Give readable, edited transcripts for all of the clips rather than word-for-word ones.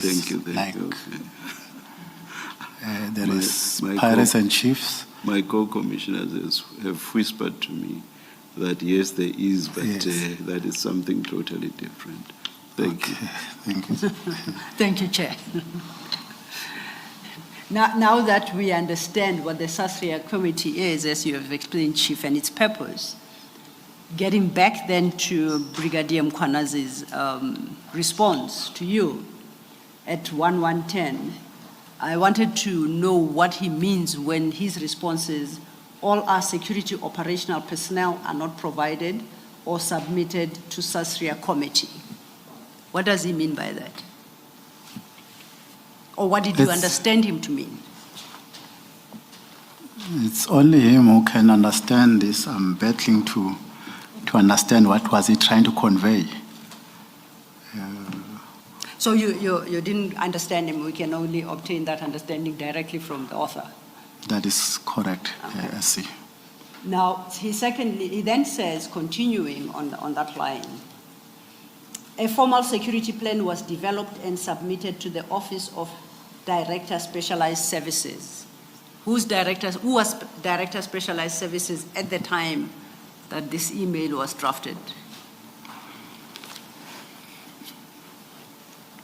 Thank you. There is pirates and chiefs. My co-commissioners have whispered to me that yes, there is, but Yes. that is something totally different. Thank you. Thank you. Thank you, Chair. Now that we understand what the Sasria Committee is, as you have explained, Chief, and its purpose, getting back then to Brigadier Mkwanazi's response to you at 1110, I wanted to know what he means when his response is, all our security operational personnel are not provided or submitted to Sasria Committee. What does he mean by that? Or what did you understand him to mean? It's only him who can understand this. I'm battling to understand what was he trying to convey. So you didn't understand him. We can only obtain that understanding directly from the author. That is correct, Okay. I see. Now, he then says, continuing on that line, a formal security plan was developed and submitted to the Office of Director Specialized Services. Who was Director Specialized Services at the time that this email was drafted?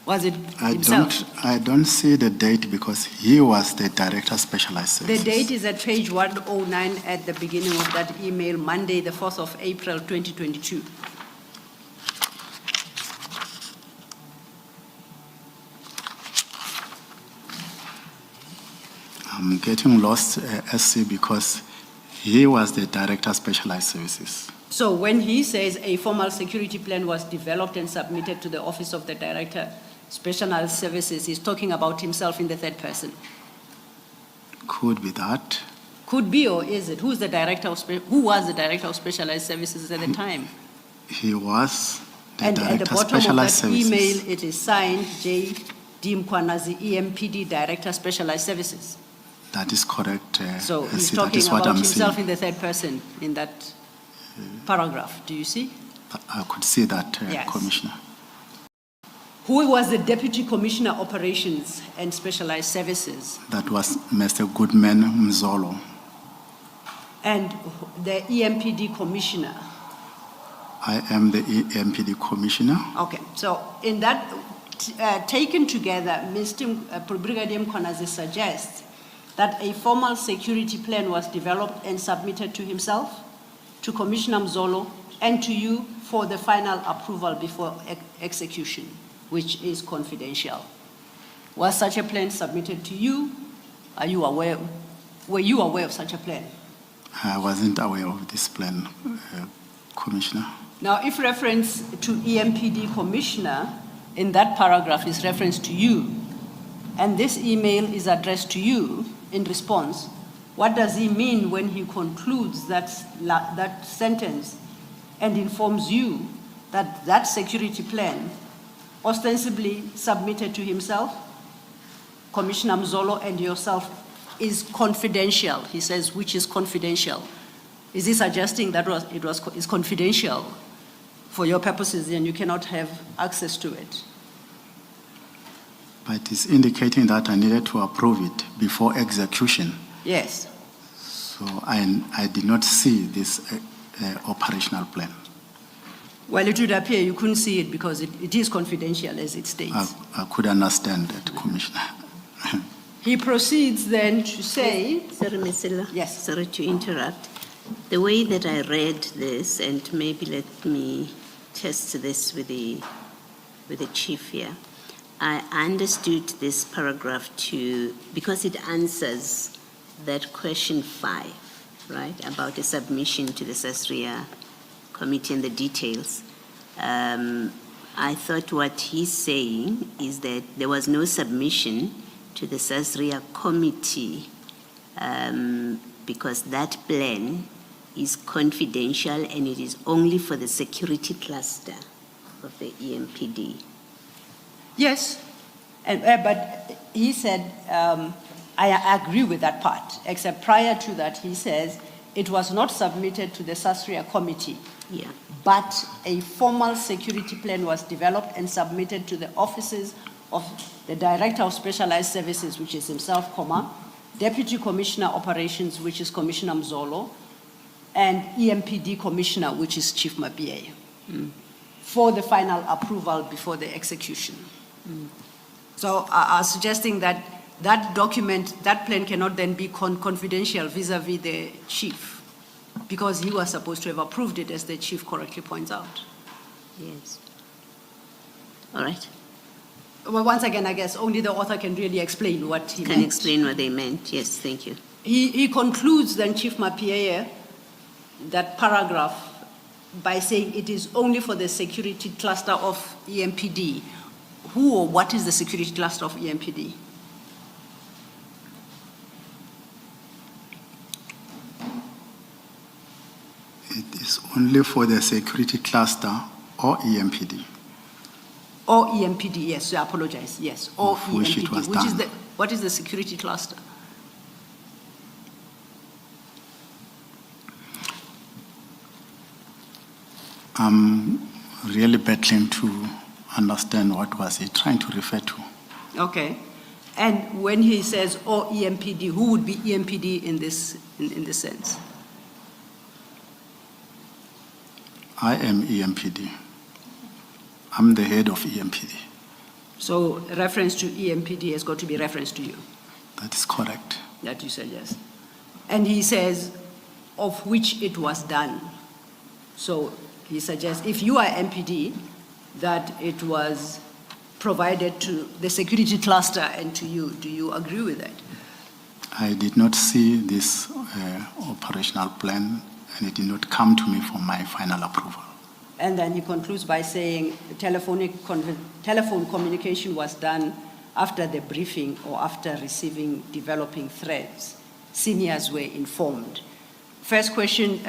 Was it himself? I don't see the date because he was the Director Specialized Services. The date is at page 109 at the beginning of that email, Monday, the 4th of April, 2022. I'm getting lost, SC, because he was the Director Specialized Services. So when he says a formal security plan was developed and submitted to the Office of the Director Specialized Services, he's talking about himself in the third person. Could be that. Could be, or is it? Who was the Director of Specialized Services at the time? He was the And at the Director bottom of Specialized that Services. email, it is signed J. D. Mkwanazi, EMPD Director Specialized Services. That is correct. So he's that talking is what about I'm himself seeing. in the third person in that paragraph. Do you see? I could see that, Yes. Commissioner. Who was the Deputy Commissioner Operations and Specialized Services? That was Mr. Goodman Mzolo. And the EMPD Commissioner? I am the EMPD Commissioner. Okay, so in that, taken together, Mr. Brigadier Mkwanazi suggests that a formal security plan was developed and submitted to himself, to Commissioner Mzolo, and to you for the final approval before execution, which is confidential. Was such a plan submitted to you? Were you aware of such a plan? I wasn't aware of this plan, Commissioner. Now, if reference to EMPD Commissioner in that paragraph is reference to you, and this email is addressed to you in response, what does he mean when he concludes that sentence and informs you that that security plan, ostensibly submitted to himself, Commissioner Mzolo, and yourself, is confidential? He says, which is confidential. Is he suggesting that is confidential for your purposes and you cannot have access to it? But it's indicating that I needed to approve it before execution. Yes. So I did not see this operational plan. Well, it would appear you couldn't see it because it is confidential as it states. I could understand that, Commissioner. He proceeds then to say... Sorry, Ms. Silla. Yes. Sorry to interrupt. The way that I read this, and maybe let me test this with the chief here, I understood this paragraph because it answers that question 5, right, about a submission to the Sasria Committee and the details. I thought what he's saying is that there was no submission to the Sasria Committee because that plan is confidential and it is only for the security cluster of the EMPD. Yes, but he said, I agree with that part, except prior to that he says it was not submitted to the Sasria Committee. Yeah. But a formal security plan was developed and submitted to the offices of the Director of Specialized Services, which is himself, comma, Deputy Commissioner Operations, which is Commissioner Mzolo, and EMPD Commissioner, which is Chief Mapieye, for the final approval before the execution. So I was suggesting that that document, that plan cannot then be confidential vis-a-vis the chief, because he was supposed to have approved it, as the chief correctly points out. Yes. All right. Well, once again, I guess only the author can really explain what he Can meant. explain what they meant. Yes, thank you. He concludes then, Chief Mapieye, that paragraph by saying it is only for the security cluster of EMPD. Who or what is the security cluster of EMPD? It is only for the security cluster or EMPD. Or EMPD, yes, I apologize, yes, or Of which it EMPD, was which is done. what is the security cluster? I'm really battling to understand what was he trying to refer to. Okay, and when he says or EMPD, who would be EMPD in this sense? I am EMPD. I'm the head of EMPD. So reference to EMPD has got to be reference to you, That is correct. that you said yes. And he says of which it was done. So he suggests if you are MPD, that it was provided to the security cluster and to you. Do you agree with that? I did not see this operational plan, and it did not come to me for my final approval. And then he concludes by saying the telephone communication was done after the briefing or after receiving developing threats. Seniors were informed. First question,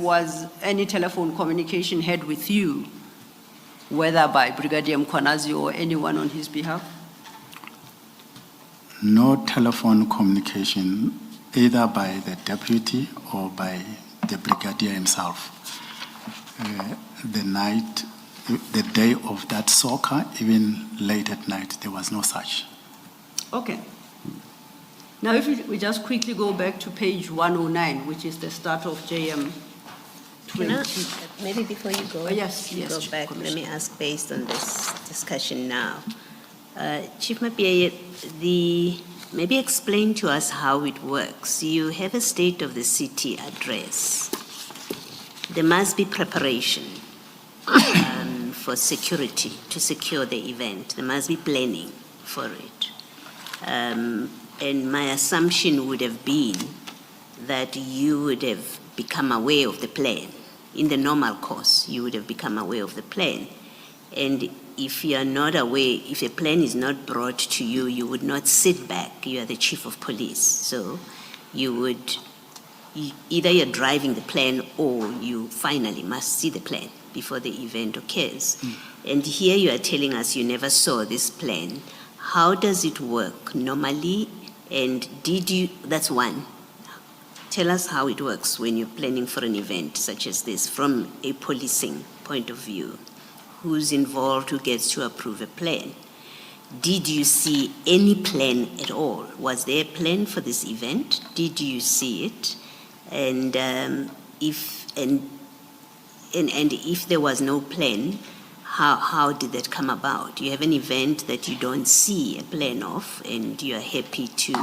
was any telephone communication had with you, whether by Brigadier Mkwanazi or anyone on his behalf? No telephone communication, either by the deputy or by the brigadier himself. The day of that soccer, even late at night, there was no such. Okay. Now, if we just quickly go back to page 109, which is the start of JM 20. Maybe before you go, Yes, you yes, go Chief back, let me Commissioner. ask based on this discussion now. Chief Mapieye, maybe explain to us how it works. You have a state of the city address. There must be preparation for security, to secure the event. There must be planning for it. And my assumption would have been that you would have become aware of the plan. In the normal course, you would have become aware of the plan. And if you are not aware, if a plan is not brought to you, you would not sit back. You are the chief of police. So you would, either you're driving the plan or you finally must see the plan before the event occurs. And here you are telling us you never saw this plan. How does it work normally? And did you, that's one. Tell us how it works when you're planning for an event such as this from a policing point of view. Who's involved, who gets to approve a plan? Did you see any plan at all? Was there a plan for this event? Did you see it? And if there was no plan, how did that come about? You have an event that you don't see a plan of, and you are happy to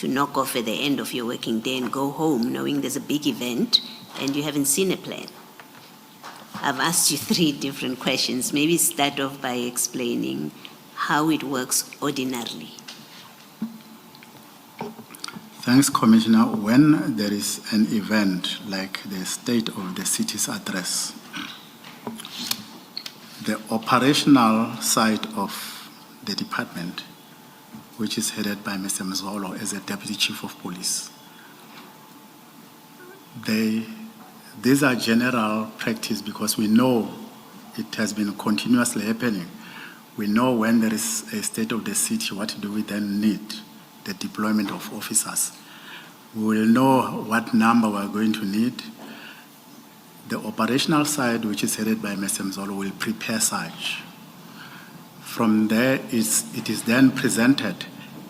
knock off at the end of your working day and go home knowing there's a big event and you haven't seen a plan. I've asked you 3 different questions. Maybe start off by explaining how it works ordinarily. Thanks, Commissioner. When there is an event like the state of the city's address, the operational side of the department, which is headed by Mr. Mzolo as a Deputy Chief of Police, these are general practice because we know it has been continuously happening. We know when there is a state of the city, what do we then need? The deployment of officers. We will know what number we're going to need. The operational side, which is headed by Mr. Mzolo, will prepare such. From there, it is then presented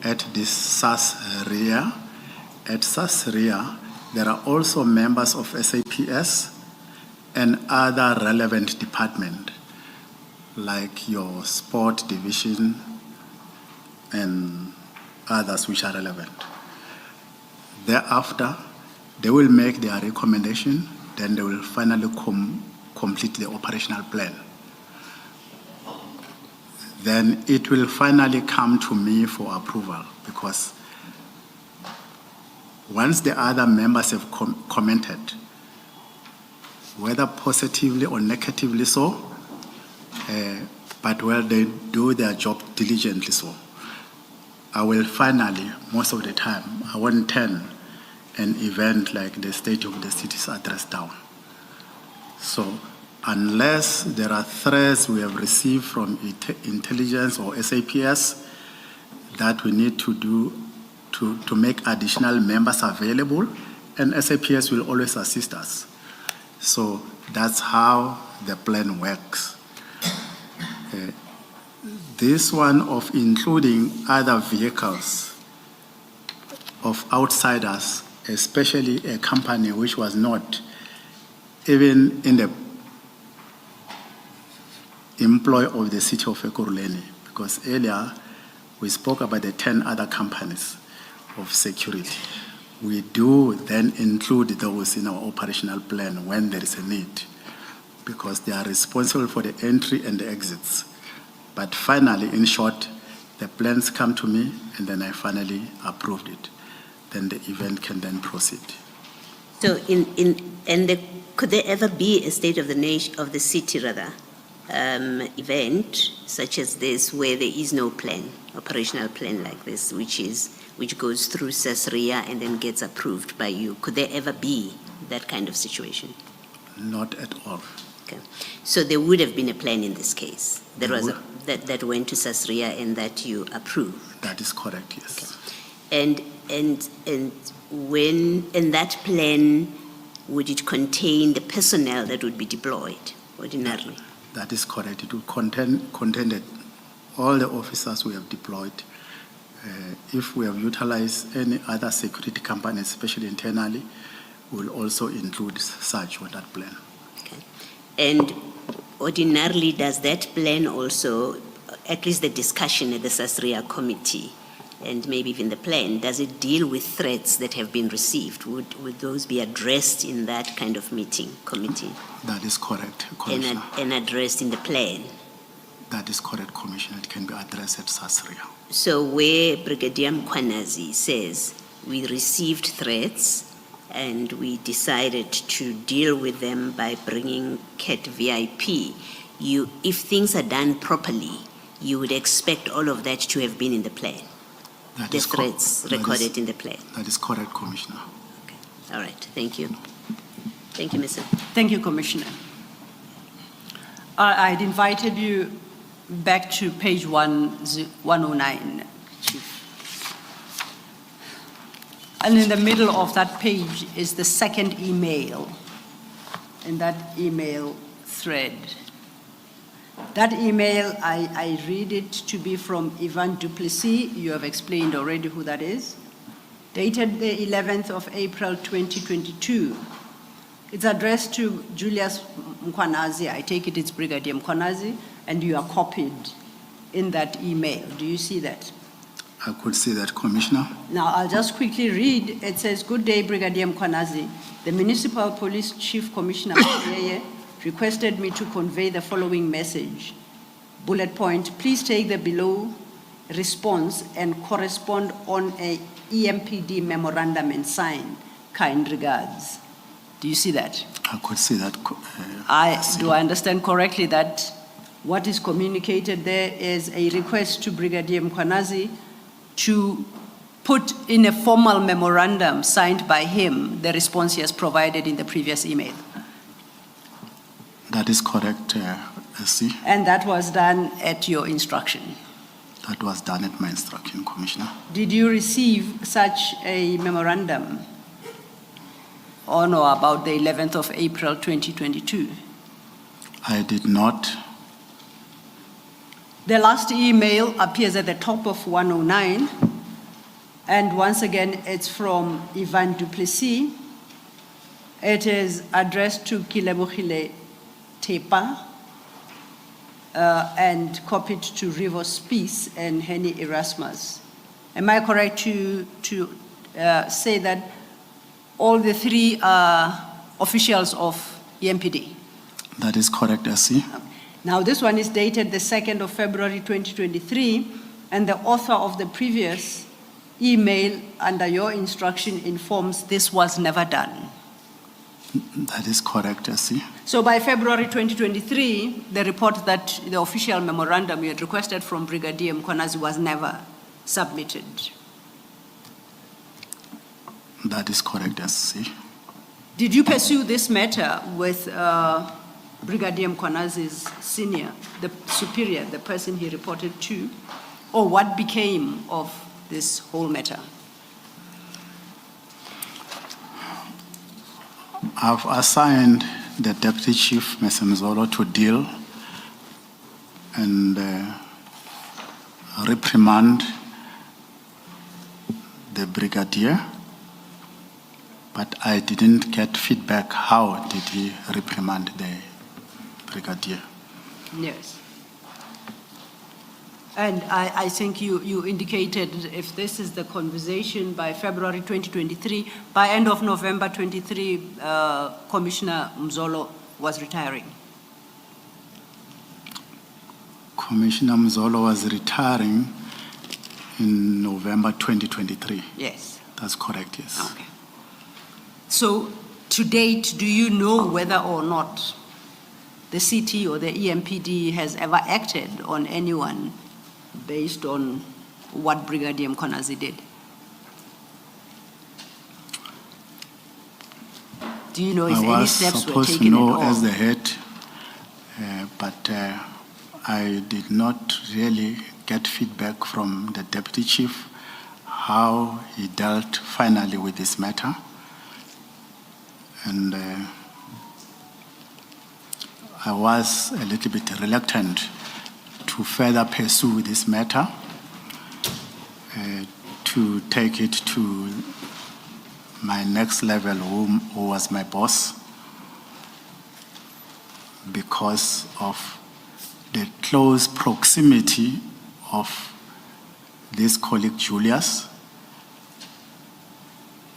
at this SAS-RIA. At SAS-RIA, there are also members of SAPS and other relevant departments, like your sport division and others which are relevant. Thereafter, they will make their recommendation, then they will finally complete the operational plan. Then it will finally come to me for approval, because once the other members have commented, whether positively or negatively so, but they do their job diligently so, I will finally, most of the time, I won't turn an event like the State of the City's address down. So unless there are threats we have received from intelligence or SAPS that we need to do to make additional members available, and SAPS will always assist us. So that's how the plan works. This one of including other vehicles of outsiders, especially a company which was not even in the employ of the city of Ekurhuleni, because earlier we spoke about the 10 other companies of security. We do then include those in our operational plan when there is a need, because they are responsible for the entry and the exits. But finally, in short, the plans come to me and then I finally approved it. Then the event can then proceed. So could there ever be a state of the city event such as this, where there is no plan, operational plan like this, which goes through SAS-RIA and then gets approved by you? Could there ever be that kind of situation? Not at all. Okay. So there would have been a plan in this case. There was that went to SAS-RIA and that you approved. That is correct, yes. Okay. And when that plan, would it contain the personnel that would be deployed ordinarily? That is correct. It would contain all the officers we have deployed. If we have utilized any other security company, especially internally, we'll also include such on that plan. Okay. And ordinarily, does that plan also, at least the discussion at the SAS-RIA committee, and maybe even the plan, does it deal with threats that have been received? Would those be addressed in that kind of committee? That is correct, Commissioner. And addressed in the plan? That is correct, Commissioner. It can be addressed at SAS-RIA. So where Brigadier Mkhwanazi says, we received threats and we decided to deal with them by bringing CAT VIP, if things are done properly, you would expect all of that to have been in the plan? The threats recorded in the plan? That is correct, Commissioner. Okay. All right. Thank you. Thank you, Mr. Thank you, Commissioner. I'd invited you back to page 109, Chief. And in the middle of that page is the second email, in that email thread. That email, I read it to be from Ivan Duplessis. You have explained already who that is. Dated the 11th of April, 2022. It's addressed to Julius Mkhwanazi. I take it's Brigadier Mkhwanazi, and you are copied in that email. Do you see that? I could see that, Commissioner. Now, I'll just quickly read. It says, "Good day, Brigadier Mkhwanazi. The Municipal Police Chief Commissioner requested me to convey the following message. Bullet point, please take the below response and correspond on a EMPD memorandum and sign. Kind regards." Do you see that? I could see that. Do I understand correctly that what is communicated there is a request to Brigadier Mkhwanazi to put in a formal memorandum signed by him the response he has provided in the previous email? That is correct, SC. And that was done at your instruction? That was done at my instruction, Commissioner. Did you receive such a memorandum on or about the 11th of April, 2022? I did not. The last email appears at the top of 109. And once again, it's from Ivan Duplessis. It is addressed to Kilebogile Tepa and copied to Rivers Peace and Henny Erasmus. Am I correct to say that all the three are officials of EMPD? That is correct, SC. Now, this one is dated the 2nd of February 2023, and the author of the previous email under your instruction informs this was never done. That is correct, SC. So by February 2023, the report that the official memorandum you had requested from Brigadier Mkonazi was never submitted. That is correct, SC. Did you pursue this matter with Brigadier Mkonazi's senior, the superior, the person he reported to, or what became of this whole matter? I've assigned the Deputy Chief, Mr. Mzolo, to deal and reprimand the Brigadier, but I didn't get feedback. How did he reprimand the Brigadier? Yes. And I think you indicated if this is the conversation by February 2023, by end of November 23, Commissioner Mzolo was retiring. Commissioner Mzolo was retiring in November 2023. Yes. That's correct, yes. Okay. So to date, do you know whether or not the CT or the EMPD has ever acted on anyone based on what Brigadier Mkonazi did? Do you know if any steps were taken at all? I was supposed to know as the head, but I did not really get feedback from the Deputy Chief how he dealt finally with this matter. And I was a little bit reluctant to further pursue this matter, to take it to my next level, who was my boss, because of the close proximity of this colleague Julius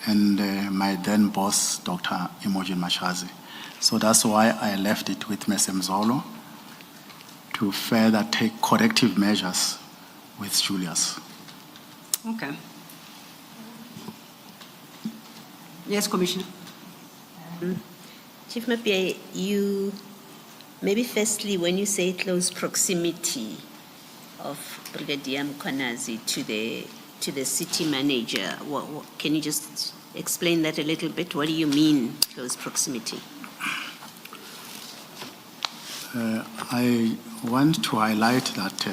and my then boss, Dr. Imogen Mashazi. So that's why I left it with Mr. Mzolo to further take corrective measures with Julius. Okay. Yes, Commissioner. Chief Mapia, you, maybe firstly, when you say close proximity of Brigadier Mkonazi to the city manager, can you just explain that a little bit? What do you mean, close proximity? I want to highlight that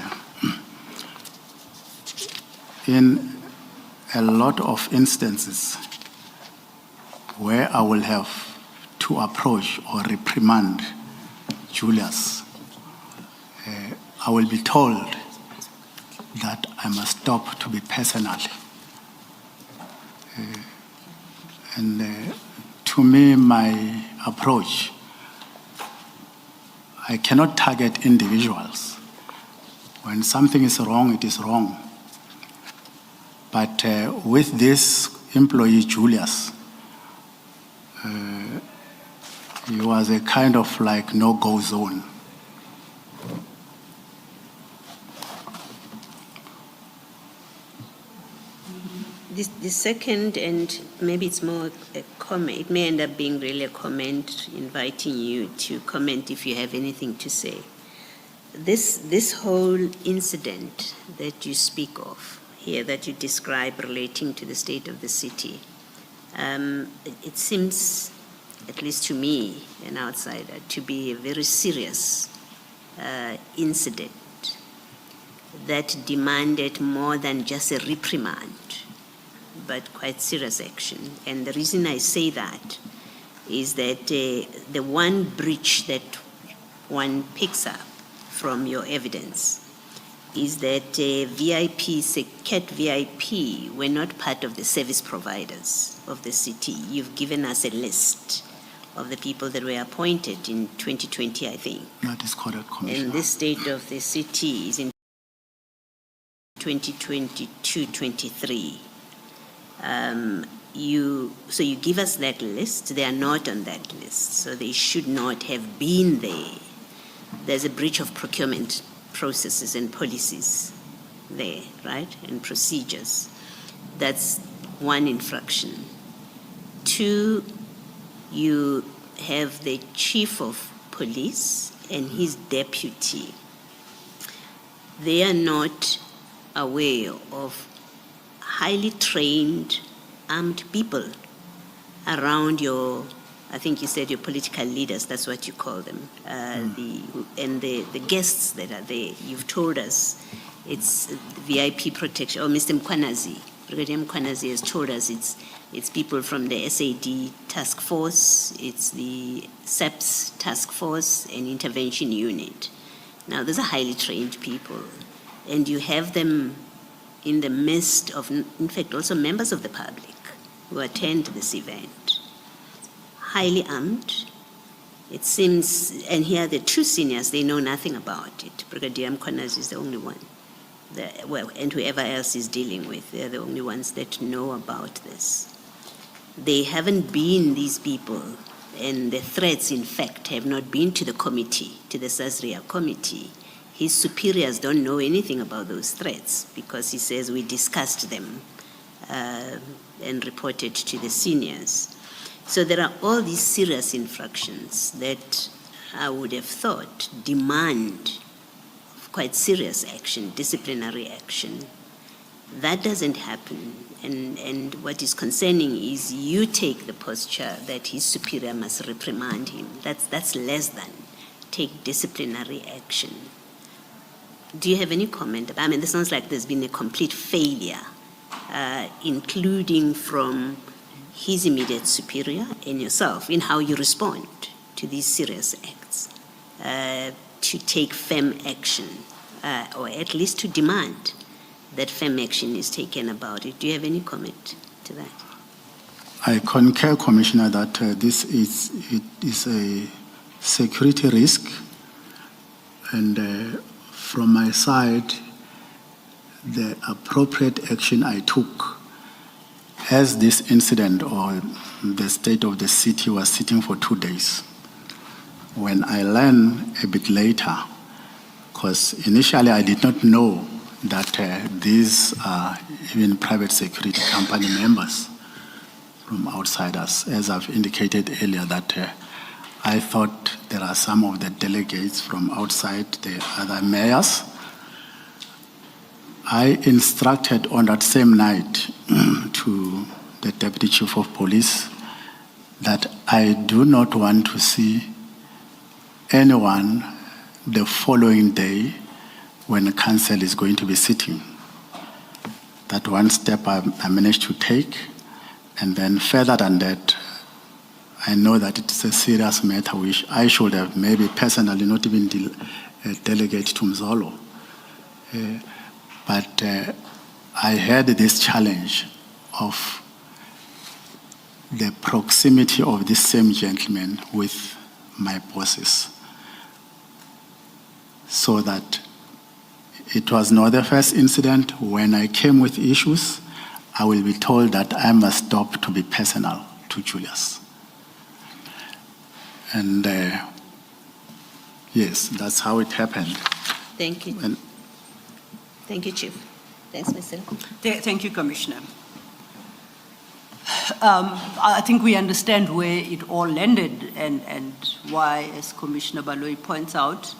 in a lot of instances where I will have to approach or reprimand Julius, I will be told that I must stop to be personal. And to me, my approach, I cannot target individuals. When something is wrong, it is wrong. But with this employee, Julius, he was a kind of like no-go zone. The second, and maybe it's more a comment, it may end up being really a comment, inviting you to comment if you have anything to say. This whole incident that you speak of here, that you describe relating to the state of the city, it seems, at least to me, an outsider, to be a very serious incident that demanded more than just a reprimand, but quite serious action. And the reason I say that is that the one breach that one picks up from your evidence is that CAT VIP were not part of the service providers of the city. You've given us a list of the people that were appointed in 2020, I think. That is correct, Commissioner. And this state of the city is in 2022-23. So you give us that list. They are not on that list, so they should not have been there. There's a breach of procurement processes and policies there, right, and procedures. That's one infraction. Two, you have the chief of police and his deputy. They are not aware of highly trained armed people around your, I think you said your political leaders, that's what you call them, the guests that are there. You've told us it's VIP protection, or Mr. Mkwanazi, Brigadier Mkwanazi has told us it's people from the SAD task force, it's the SEPS task force and intervention unit. Now, those are highly trained people, and you have them in the midst of, in fact, also members of the public who attend this event. Highly armed. It seems, and here the two seniors, they know nothing about it. Brigadier Mkwanazi is the only one. And whoever else is dealing with, they're the only ones that know about this. They haven't been, these people, and the threats, in fact, have not been to the committee, to the Sasria committee. His superiors don't know anything about those threats because he says we discussed them and reported to the seniors. So there are all these serious infractions that I would have thought demand quite serious action, disciplinary action. That doesn't happen. And what is concerning is you take the posture that his superior must reprimand him. That's less than take disciplinary action. Do you have any comment? I mean, this sounds like there's been a complete failure, including from his immediate superior and yourself in how you respond to these serious acts, to take firm action, or at least to demand that firm action is taken about it. Do you have any comment to that? I concur, Commissioner, that this is a security risk, and from my side, the appropriate action I took as this incident or the state of the city was sitting for 2 days. When I learned a bit later, because initially I did not know that these are even private security company members from outsiders. As I've indicated earlier, that I thought there are some of the delegates from outside, the other mayors. I instructed on that same night to the Deputy Chief of Police that I do not want to see anyone the following day when the council is going to be sitting. That one step I managed to take, and then further than that, I know that it's a serious matter which I should have maybe personally not even delegate to Mzolo. But I had this challenge of the proximity of this same gentleman with my bosses, so that it was not the first incident. When I came with issues, I will be told that I must stop to be personal to Julius. And yes, that's how it happened. Thank you. Thank you, Chief. Thanks, Mr. Thank you, Commissioner. I think we understand where it all landed and why, as Commissioner Baloyi points out,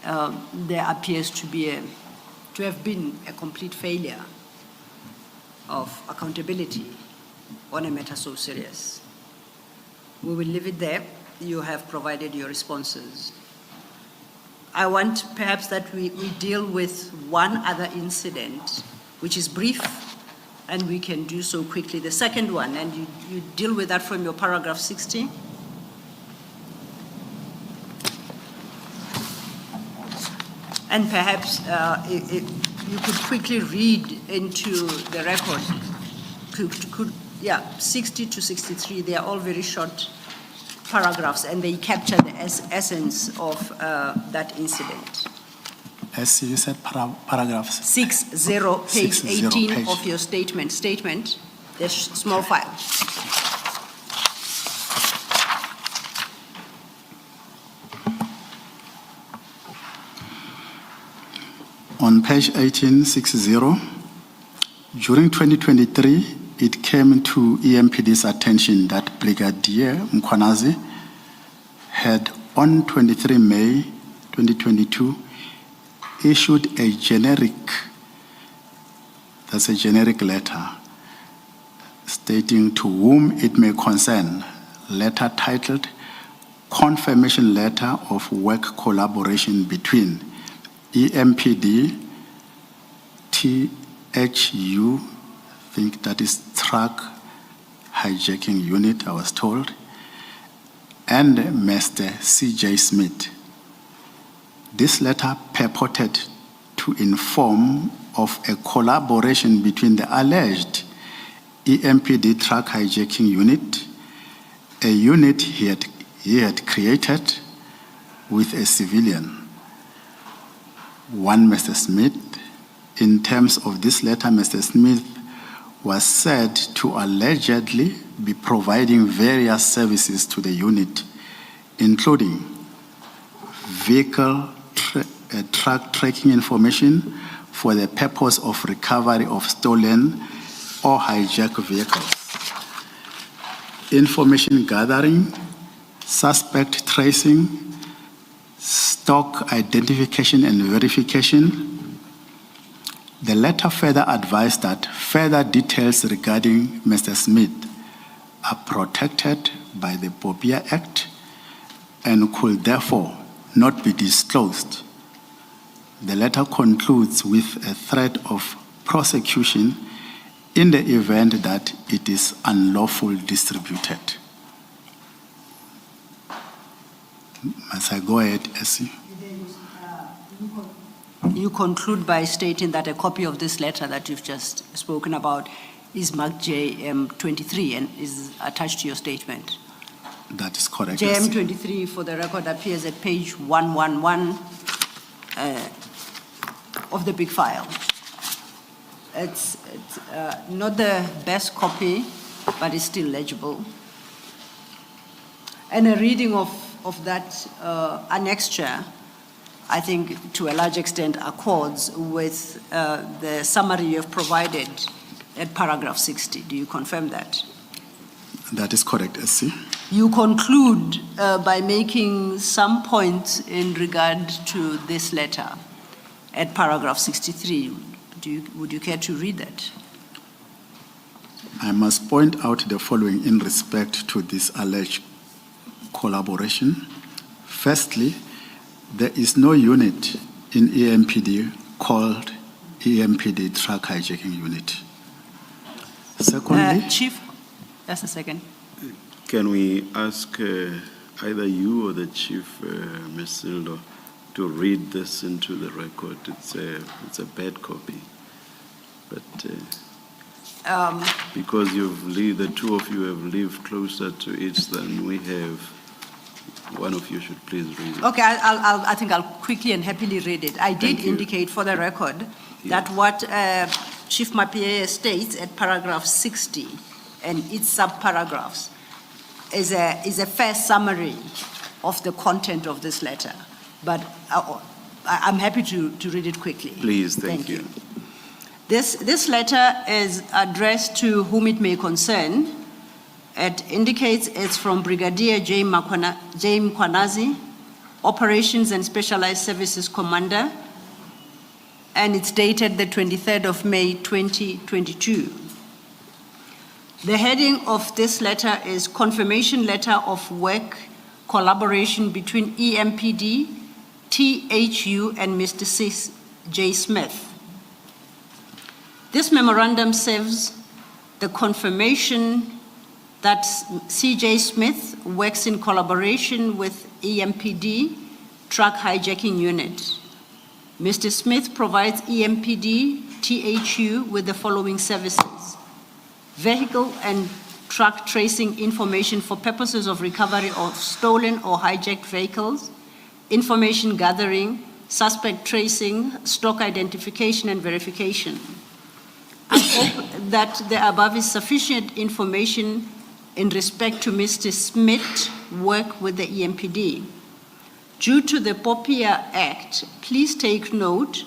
there appears to have been a complete failure of accountability on a matter so serious. We will leave it there. You have provided your responses. I want perhaps that we deal with one other incident, which is brief, and we can do so quickly. The second one, and you deal with that from your paragraph 60. And perhaps if you could quickly read into the record, 60 to 63, they are all very short paragraphs, and they capture the essence of that incident. As you said, paragraphs. 60, page 60 18 page. of your statement, the small file. On page 1860, during 2023, it came to EMPD's attention that Brigadier Mkhwanazi had, on 23 May 2022, issued a generic letter stating to whom it may concern, letter titled Confirmation Letter of Work Collaboration between EMPD, THU, I think that is Truck Hijacking Unit, I was told, and Mr. C.J. Smith. This letter purported to inform of a collaboration between the alleged EMPD Truck Hijacking Unit, a unit he had created with a civilian, one Mr. Smith. In terms of this letter, Mr. Smith was said to allegedly be providing various services to the unit, including vehicle truck tracking information for the purpose of recovery of stolen or hijacked vehicles, information gathering, suspect tracing, stock identification and verification. The letter further advised that further details regarding Mr. Smith are protected by the Bobia Act and could therefore not be disclosed. The letter concludes with a threat of prosecution in the event that it is unlawfully distributed. Must I go ahead, Essie? You conclude by stating that a copy of this letter that you've just spoken about is marked JM23 and is attached to your statement. That is correct. JM23, for the record, appears at page 111 of the big file. It's not the best copy, but it's still legible. And a reading of that annexure, I think, to a large extent, accords with the summary you have provided at paragraph 60. Do you confirm that? That is correct, Essie. You conclude by making some points in regard to this letter at paragraph 63. Would you care to read that? I must point out the following in respect to this alleged collaboration. Firstly, there is no unit in EMPD called EMPD Truck Hijacking Unit. Secondly, Chief, just a second. Can we ask either you or the Chief, Ms. Sildo, to read this into the record? It's a bad copy, but because the two of you have lived closer to it than we have, one of you should please read it. Okay, I think I'll quickly and happily read it. I did indicate for the record that what Chief Mapie states at paragraph 60 and its subparagraphs is a fair summary of the content of this letter. But I'm happy to read it quickly. Please, thank you. This letter is addressed to whom it may concern. It indicates it's from Brigadier J. Mkhwanazi, Operations and Specialized Services Commander, and it's dated the 23rd of May, 2022. The heading of this letter is Confirmation Letter of Work Collaboration between EMPD, THU, and Mr. C.J. Smith. This memorandum serves the confirmation that C.J. Smith works in collaboration with EMPD Truck Hijacking Unit, Mr. Smith provides EMPD THU with the following services: vehicle and truck tracing information for purposes of recovery of stolen or hijacked vehicles, information gathering, suspect tracing, stock identification and verification. I hope that the above is sufficient information in respect to Mr. Smith's work with the EMPD. Due to the POPIA Act, please take note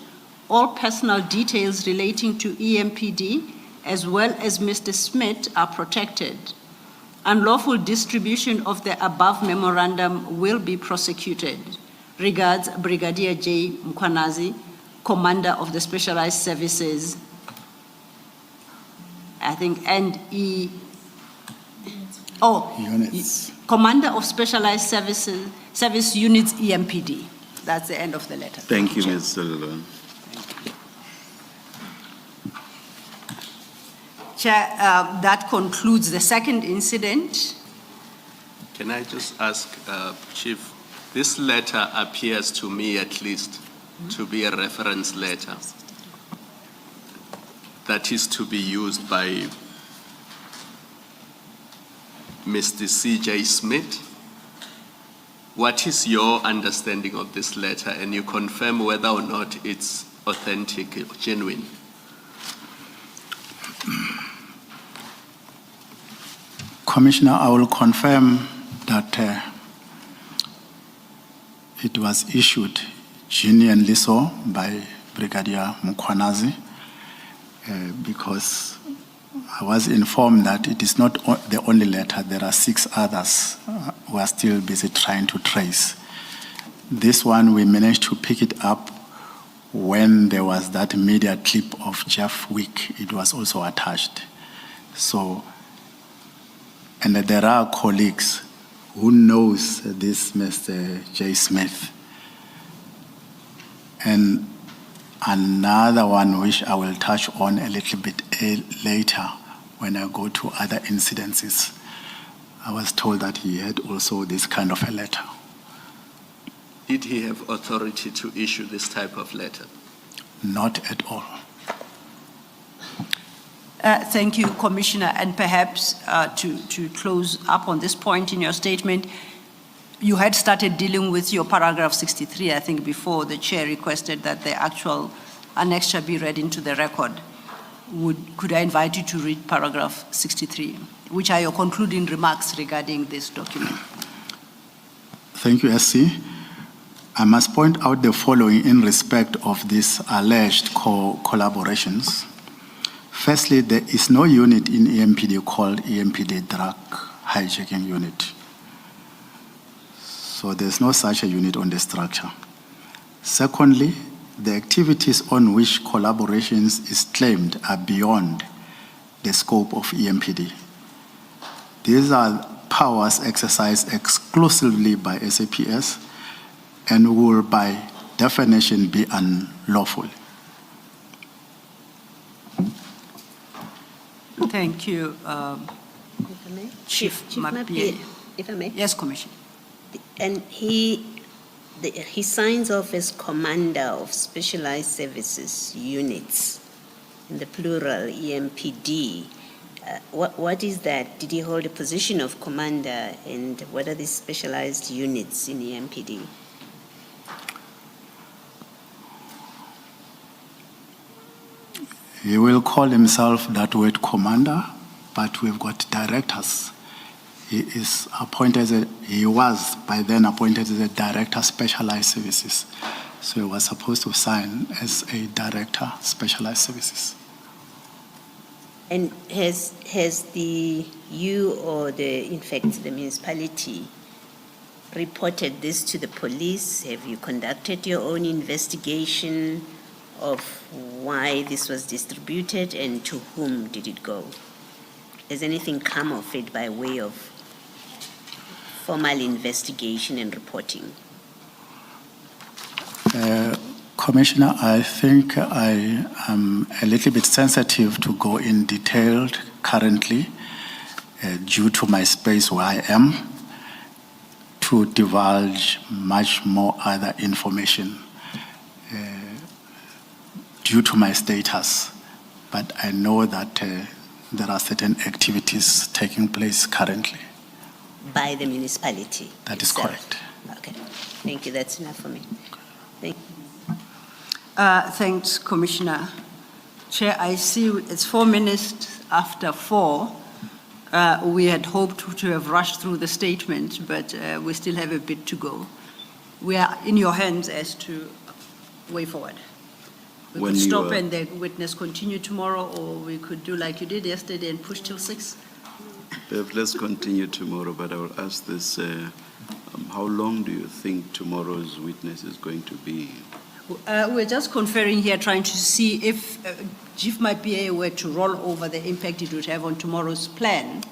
all personal details relating to EMPD as well as Mr. Smith are protected. Unlawful distribution of the above memorandum will be prosecuted. Regards, Brigadier J. Mkwanazi, Commander of the Specialized Services, I think, Units. Commander of Specialized Services, Service Units EMPD. That's the end of the letter. Thank you, Chair. Ms. Silva. Chair, that concludes the second incident. Can I just ask, Chief, this letter appears to me at least to be a reference letter that is to be used by Mr. C.J. Smith. What is your understanding of this letter? And you confirm whether or not it's authentic, genuine. Commissioner, I will confirm that it was issued genuinely so by Brigadier Mkwanazi because I was informed that it is not the only letter. There are 6 others who are still busy trying to trace. This one, we managed to pick it up when there was that media clip of Jeff Wick. It was also attached. So, and there are colleagues who knows this Mr. J. Smith. And another one which I will touch on a little bit later when I go to other incidences. I was told that he had also this kind of a letter. Did he have authority to issue this type of letter? Not at all. Thank you, Commissioner. And perhaps to close up on this point in your statement, you had started dealing with your paragraph 63, I think, before the chair requested that the actual annexure be read into the record. Could I invite you to read paragraph 63, which are your concluding remarks regarding this document? Thank you, SC. I must point out the following in respect of these alleged collaborations. Firstly, there is no unit in EMPD called EMPD Drug Hijacking Unit. So there's no such a unit on the structure. Secondly, the activities on which collaborations is claimed are beyond the scope of EMPD. These are powers exercised exclusively by SAPS and will by definition be unlawful. Thank you, If I may? Chief Mapie, if I may? Yes, Commissioner. And he signs off as Commander of Specialized Services Units, in the plural, EMPD. What is that? Did he hold a position of commander, and what are these specialized units in EMPD? He will call himself that word commander, but we've got directors. He was by then appointed as a director specialized services. So he was supposed to sign as a director specialized services. And has you or in fact the municipality reported this to the police? Have you conducted your own investigation of why this was distributed and to whom did it go? Has anything come of it by way of formal investigation and reporting? Commissioner, I think I am a little bit sensitive to go in detail currently due to my space where I am to divulge much more other information. due to my status, but I know that there are certain activities taking place currently. By the municipality? That is itself? correct. Okay, thank you, that's enough for me. Thank you. Thanks, Commissioner. Chair, I see it's 4 minutes after 4. We had hoped to have rushed through the statement, but we still have a bit to go. We are in your hands as to way forward. We When could you stop are- and the witness continue tomorrow, or we could do like you did yesterday and push till 6. Let's continue tomorrow, but I will ask this, how long do you think tomorrow's witness is going to be? We're just conferring here, trying to see if Chief Mapie were to roll over the impact it would have on tomorrow's plan.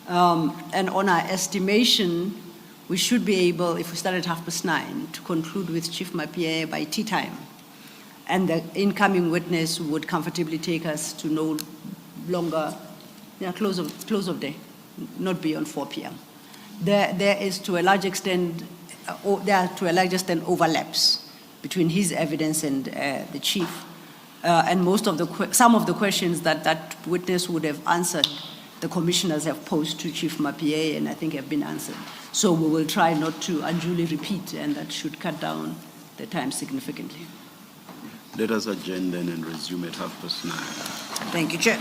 And on our estimation, we should be able, if we start at 9:30, to conclude with Chief Mapie by tea time. And the incoming witness would comfortably take us to no longer, close of day, not beyond 4 p.m. There is to a large extent, overlaps between his evidence and the chief. And some of the questions that witness would have answered, the commissioners have posed to Chief Mapie and I think have been answered. So we will try not to unduly repeat, and that should cut down the time significantly. Let us adjourn then and resume at 9:30. Thank you, Chair.